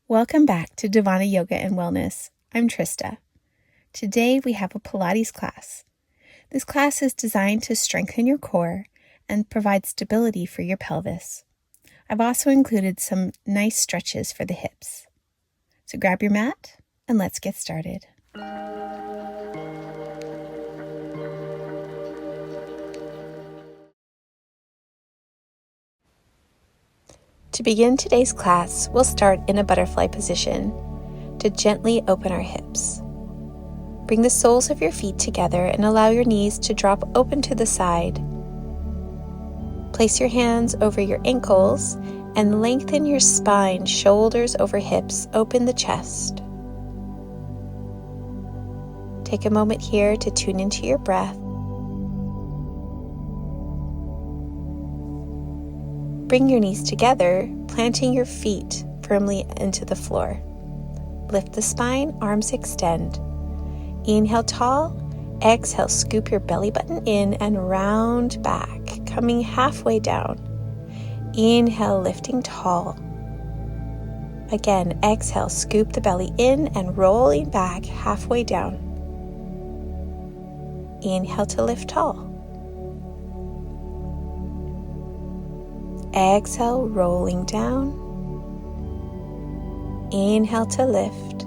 Welcome back to Devana Yoga and Wellness. I'm Trista. Today we have a Pilates class. This class is designed to strengthen your core and provide stability for your pelvis. I've also included some nice stretches for the hips. So grab your mat and let's get started. To begin today's class, we'll start in a butterfly position to gently open our hips. Bring the soles of your feet together and allow your knees to drop open to the side. Place your hands over your ankles and lengthen your spine, shoulders over hips, open the chest. Take a moment here to tune into your breath. Bring your knees together, planting your feet firmly into the floor. Lift the spine, arms extend. Inhale tall, exhale, scoop your belly button in and round back, coming halfway down. Inhale, lifting tall. Again, exhale, scoop the belly in and rolling back halfway down. Inhale to lift tall. Exhale, rolling down. Inhale to lift.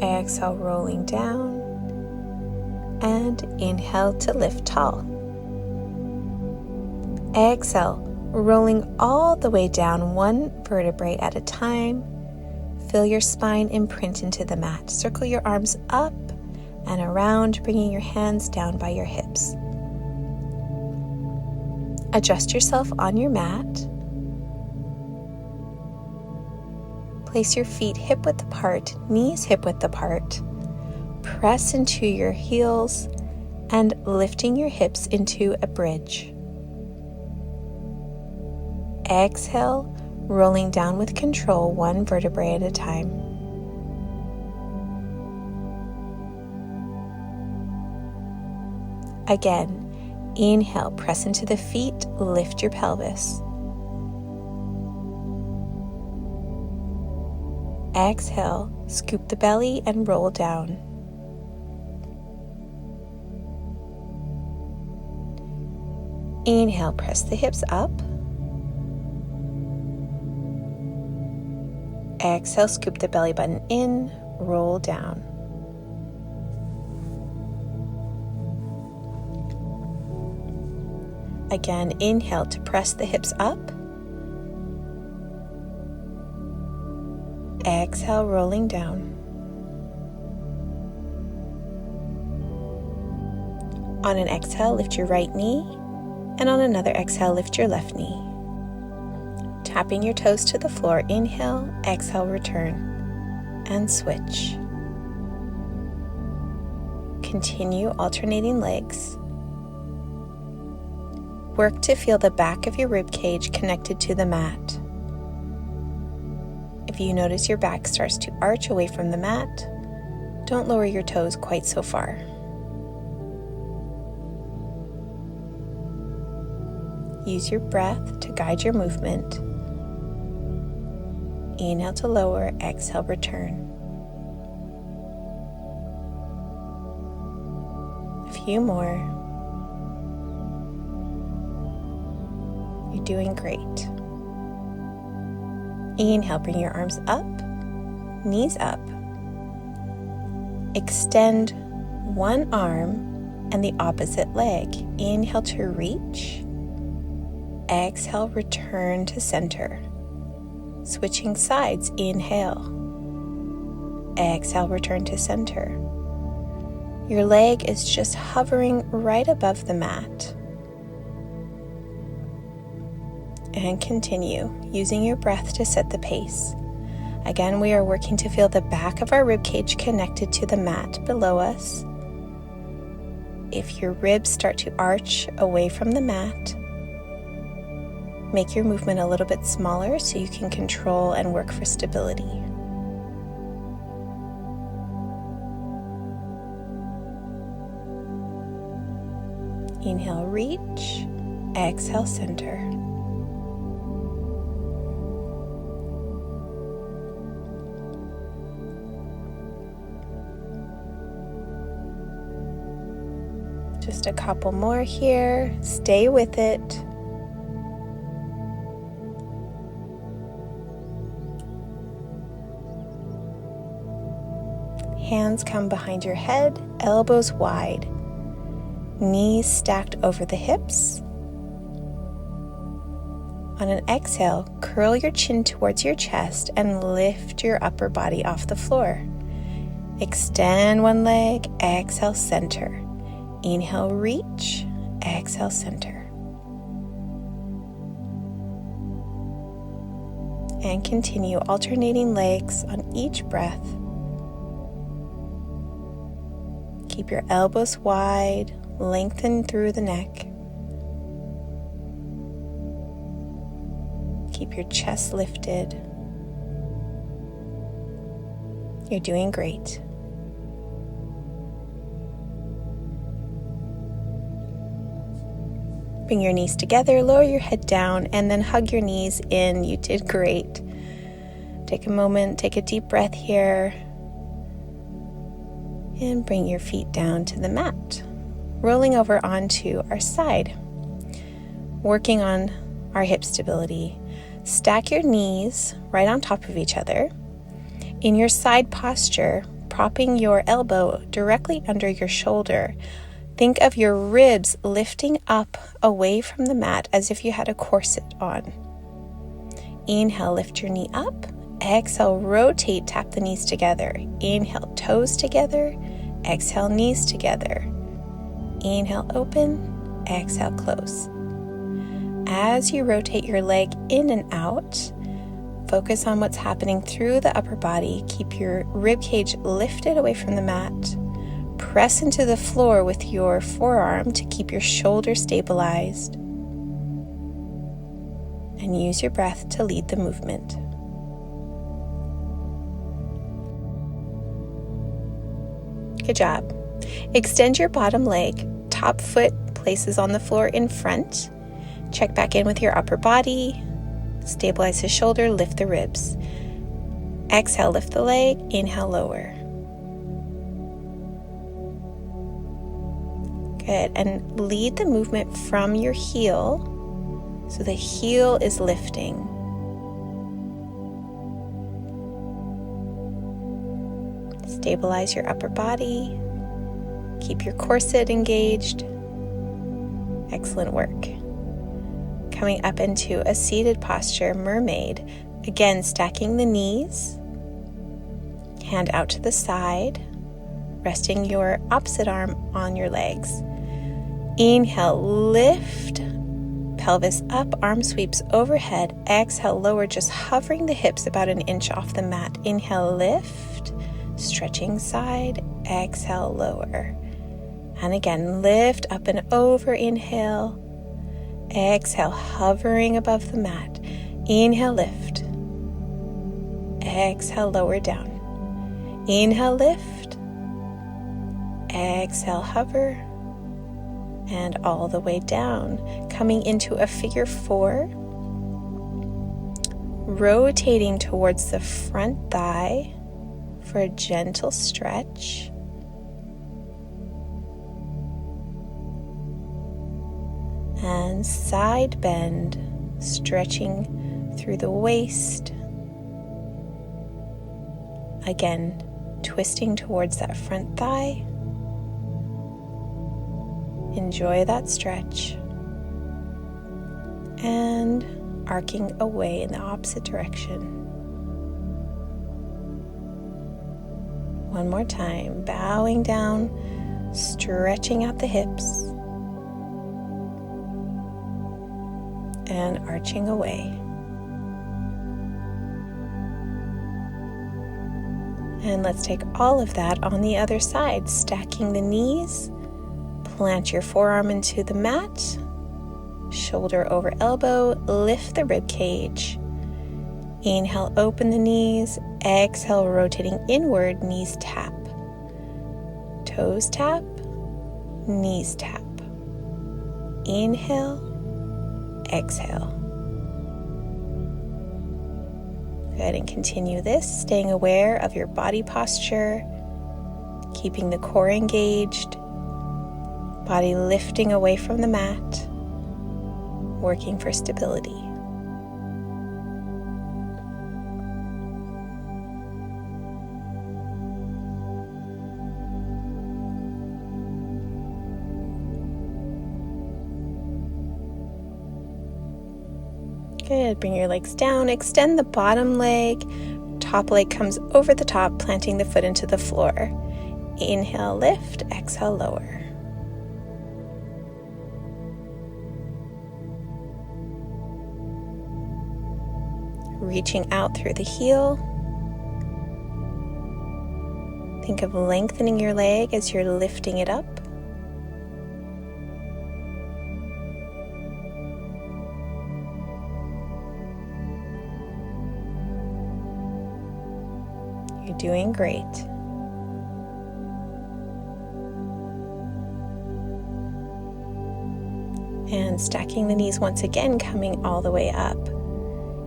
Exhale, rolling down. And inhale to lift tall. Exhale, rolling all the way down, one vertebrae at a time. Feel your spine imprint into the mat. Circle your arms up and around, bringing your hands down by your hips. Adjust yourself on your mat. Place your feet hip-width apart, knees hip-width apart. Press into your heels and lifting your hips into a bridge. Exhale, rolling down with control, one vertebrae at a time. Again, inhale, press into the feet, lift your pelvis. Exhale, scoop the belly and roll down. Inhale, press the hips up. Exhale, scoop the belly button in, roll down. Again, inhale to press the hips up. Exhale, rolling down. On an exhale, lift your right knee, and on another exhale, lift your left knee. Tapping your toes to the floor, inhale, exhale, return, and switch. Continue alternating legs. Work to feel the back of your rib cage connected to the mat. If you notice your back starts to arch away from the mat, don't lower your toes quite so far. Use your breath to guide your movement. Inhale to lower, exhale, return. A few more. You're doing great. Inhale, bring your arms up, knees up. Extend one arm and the opposite leg. Inhale to reach. Exhale, return to center. Switching sides, inhale. Exhale, return to center. Your leg is just hovering right above the mat. And continue, using your breath to set the pace. Again, we are working to feel the back of our rib cage connected to the mat below us. If your ribs start to arch away from the mat, make your movement a little bit smaller so you can control and work for stability. Inhale, reach. Exhale, center. Just a couple more here. Stay with it. Hands come behind your head, elbows wide. Knees stacked over the hips. On an exhale, curl your chin towards your chest and lift your upper body off the floor. Extend one leg, exhale, center. Inhale, reach, exhale, center. And continue alternating legs on each breath. Keep your elbows wide, lengthen through the neck. Keep your chest lifted. You're doing great. Bring your knees together, lower your head down, and then hug your knees in. You did great. Take a moment, take a deep breath here, and bring your feet down to the mat. Rolling over onto our side. Working on our hip stability. Stack your knees right on top of each other. In your side posture, propping your elbow directly under your shoulder. Think of your ribs lifting up away from the mat as if you had a corset on. Inhale, lift your knee up. Exhale, rotate, tap the knees together. Inhale, toes together. Exhale, knees together. Inhale, open. Exhale, close. As you rotate your leg in and out, focus on what's happening through the upper body. Keep your rib cage lifted away from the mat. Press into the floor with your forearm to keep your shoulder stabilized. And use your breath to lead the movement. Good job. Extend your bottom leg. Top foot places on the floor in front. Check back in with your upper body. Stabilize the shoulder, lift the ribs. Exhale, lift the leg. Inhale, lower. Good. And lead the movement from your heel. So the heel is lifting. Stabilize your upper body. Keep your corset engaged. Excellent work. Coming up into a seated posture, mermaid. Again, stacking the knees. Hand out to the side. Resting your opposite arm on your legs. Inhale, lift. Pelvis up, arm sweeps overhead. Exhale, lower, just hovering the hips about an inch off the mat. Inhale, lift. Stretching side. Exhale, lower. And again, lift up and over. Inhale. Exhale, hovering above the mat. Inhale, lift. Exhale, lower down. Inhale, lift. Exhale, hover. And all the way down. Coming into a figure four. Rotating towards the front thigh for a gentle stretch. And side bend, stretching through the waist. Again, twisting towards that front thigh. Enjoy that stretch. And arcing away in the opposite direction. One more time, bowing down, stretching out the hips. And arching away. And let's take all of that on the other side, stacking the knees, plant your forearm into the mat, shoulder over elbow, lift the rib cage. Inhale, open the knees, exhale, rotating inward, knees tap. Toes tap, knees tap. Inhale, exhale. Good, and continue this, staying aware of your body posture, keeping the core engaged, Body lifting away from the mat, working for stability. Good. Bring your legs down. Extend the bottom leg. Top leg comes over the top, planting the foot into the floor. Inhale, lift. Exhale, lower. Reaching out through the heel. Think of lengthening your leg as you're lifting it up. You're doing great. And stacking the knees once again, coming all the way up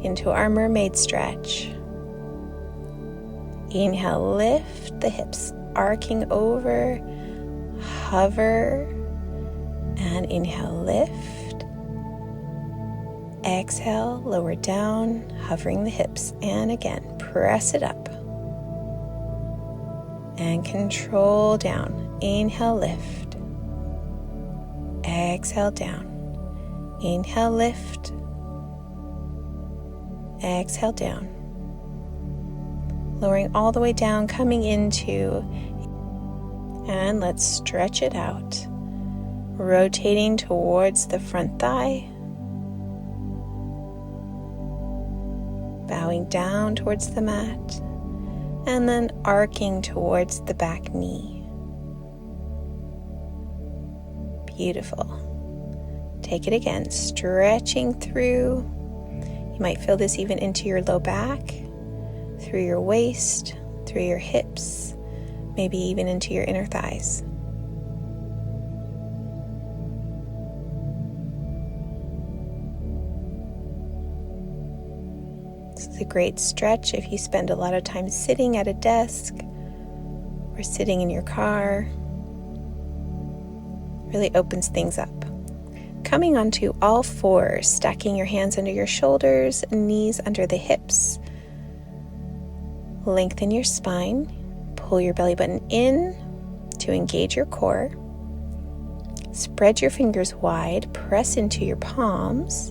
into our mermaid stretch. Inhale, lift the hips, arcing over, hover, and inhale, lift. Exhale, lower down, hovering the hips, and again, press it up. And control down. Inhale, lift. Exhale, down. Inhale, lift. Exhale, down. Lowering all the way down, coming into, and let's stretch it out. Rotating towards the front thigh. Bowing down towards the mat. And then arcing towards the back knee. Beautiful. Take it again, stretching through. You might feel this even into your low back, through your waist, through your hips, maybe even into your inner thighs. This is a great stretch if you spend a lot of time sitting at a desk or sitting in your car. Really opens things up. Coming onto all fours, stacking your hands under your shoulders, knees under the hips. Lengthen your spine. Pull your belly button in to engage your core. Spread your fingers wide. Press into your palms.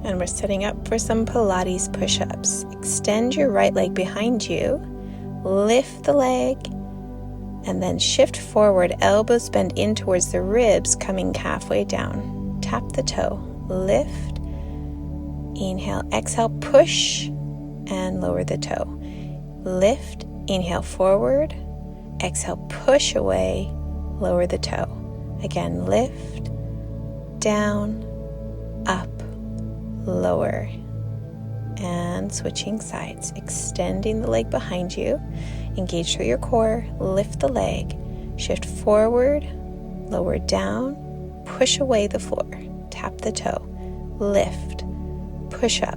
And we're setting up for some Pilates push-ups. Extend your right leg behind you. Lift the leg. And then shift forward, elbows bend in towards the ribs, coming halfway down. Tap the toe, lift, inhale, exhale, push, and lower the toe. Lift, inhale forward, exhale, push away, lower the toe. Again, lift, down, up, lower, and switching sides, extending the leg behind you. Engage through your core, lift the leg, shift forward, lower down, push away the floor, tap the toe, lift, push up,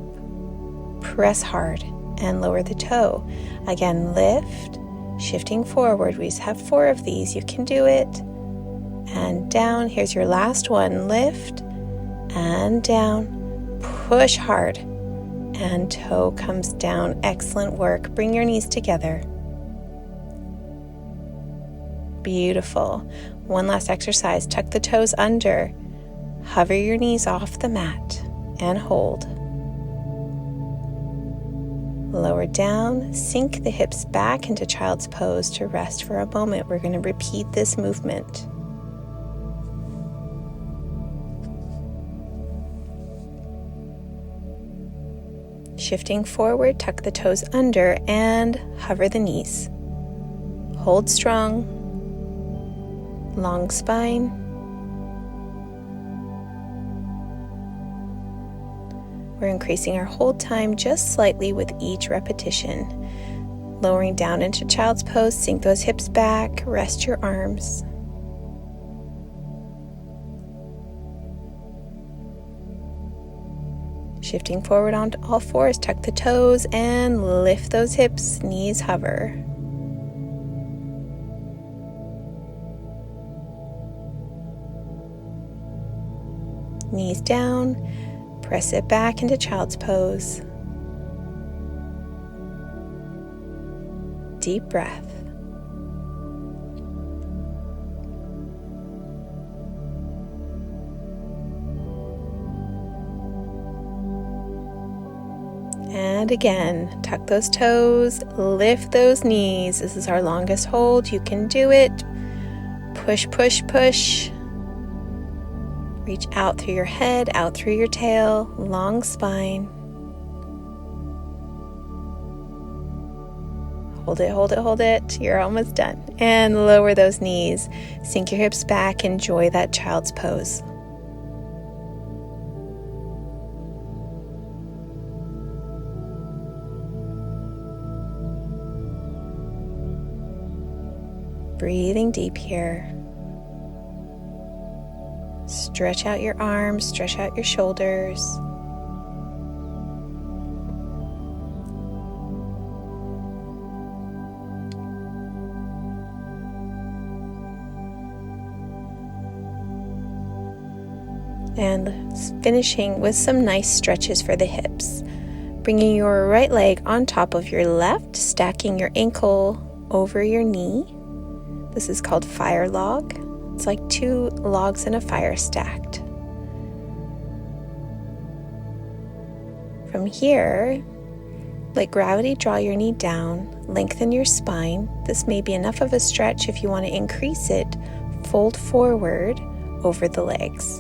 press hard, and lower the toe. Again, lift, shifting forward. We have 4 of these. You can do it. And down. Here's your last one. Lift and down, push hard, and toe comes down. Excellent work. Bring your knees together. Beautiful. One last exercise. Tuck the toes under. Hover your knees off the mat and hold. Lower down. Sink the hips back into child's pose to rest for a moment. We're going to repeat this movement. Shifting forward, tuck the toes under and hover the knees. Hold strong. Long spine. We're increasing our hold time just slightly with each repetition. Lowering down into child's pose, sink those hips back, rest your arms. Shifting forward onto all fours, tuck the toes and lift those hips, knees hover. Knees down, press it back into child's pose. Deep breath. And again, tuck those toes, lift those knees. This is our longest hold. You can do it. Push, push, push. Reach out through your head, out through your tail, long spine. Hold it, hold it, hold it. You're almost done. And lower those knees. Sink your hips back. Enjoy that child's pose. Breathing deep here. Stretch out your arms, stretch out your shoulders. And finishing with some nice stretches for the hips. Bringing your right leg on top of your left, stacking your ankle over your knee. This is called fire log. It's like 2 logs in a fire stacked. From here, let gravity draw your knee down, lengthen your spine. This may be enough of a stretch. If you want to increase it, fold forward over the legs.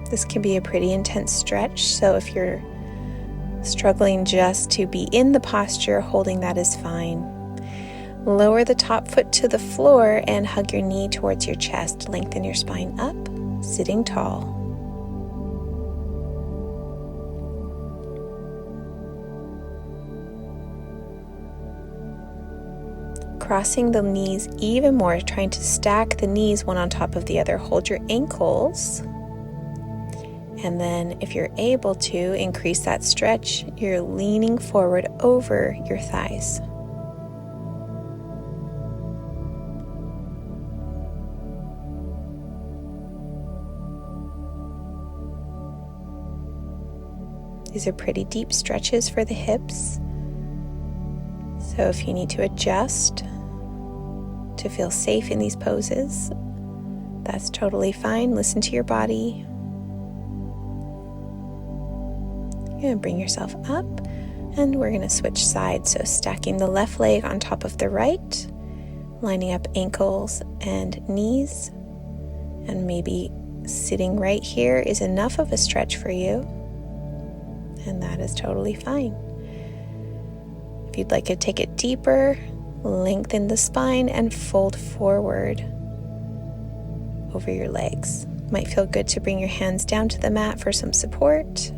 This can be a pretty intense stretch, so if you're struggling just to be in the posture, holding that is fine. Lower the top foot to the floor and hug your knee towards your chest. Lengthen your spine up, sitting tall. Crossing the knees even more, trying to stack the knees one on top of the other. Hold your ankles. And then if you're able to increase that stretch, you're leaning forward over your thighs. These are pretty deep stretches for the hips. So if you need to adjust to feel safe in these poses, that's totally fine. Listen to your body. You're going to bring yourself up, and we're going to switch sides. So stacking the left leg on top of the right, lining up ankles and knees, and maybe sitting right here is enough of a stretch for you, and that is totally fine. If you'd like to take it deeper, lengthen the spine and fold forward over your legs. Might feel good to bring your hands down to the mat for some support.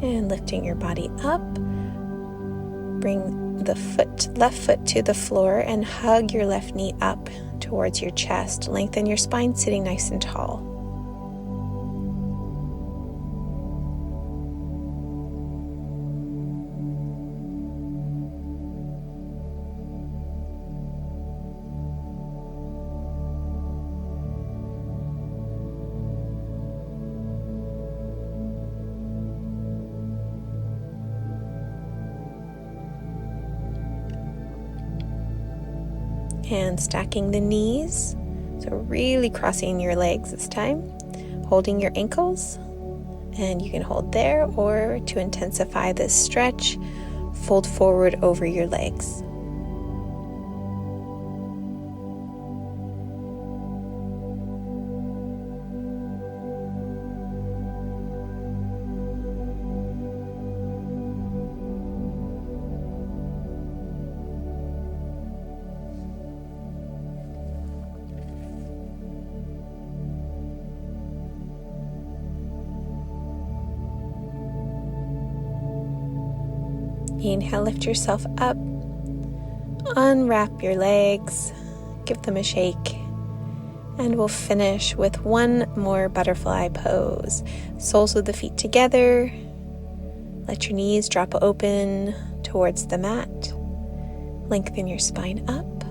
And lifting your body up, bring the left foot to the floor and hug your left knee up towards your chest. Lengthen your spine, sitting nice and tall. And stacking the knees, so really crossing your legs this time, holding your ankles, and you can hold there, or to intensify this stretch, fold forward over your legs. Inhale, lift yourself up. Unwrap your legs. Give them a shake. And we'll finish with one more butterfly pose. Soles of the feet together. Let your knees drop open towards the mat. Lengthen your spine up.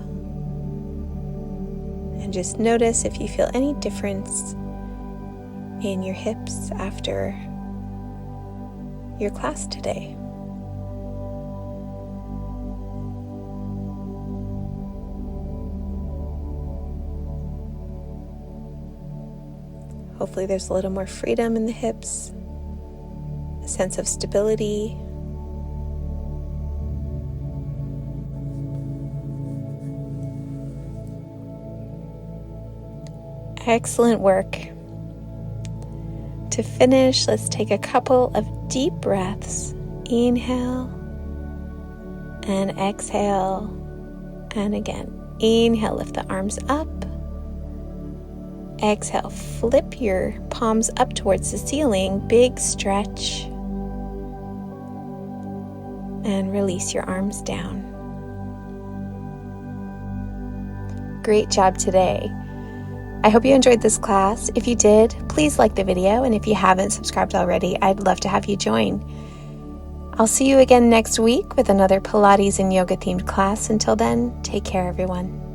And just notice if you feel any difference in your hips after your class today. Hopefully there's a little more freedom in the hips, a sense of stability. Excellent work. To finish, let's take a couple of deep breaths. Inhale and exhale. And again, inhale, lift the arms up. Exhale, flip your palms up towards the ceiling, big stretch. And release your arms down. Great job today. I hope you enjoyed this class. If you did, please like the video, and if you haven't subscribed already, I'd love to have you join. I'll see you again next week with another Pilates and yoga themed class. Until then, take care, everyone.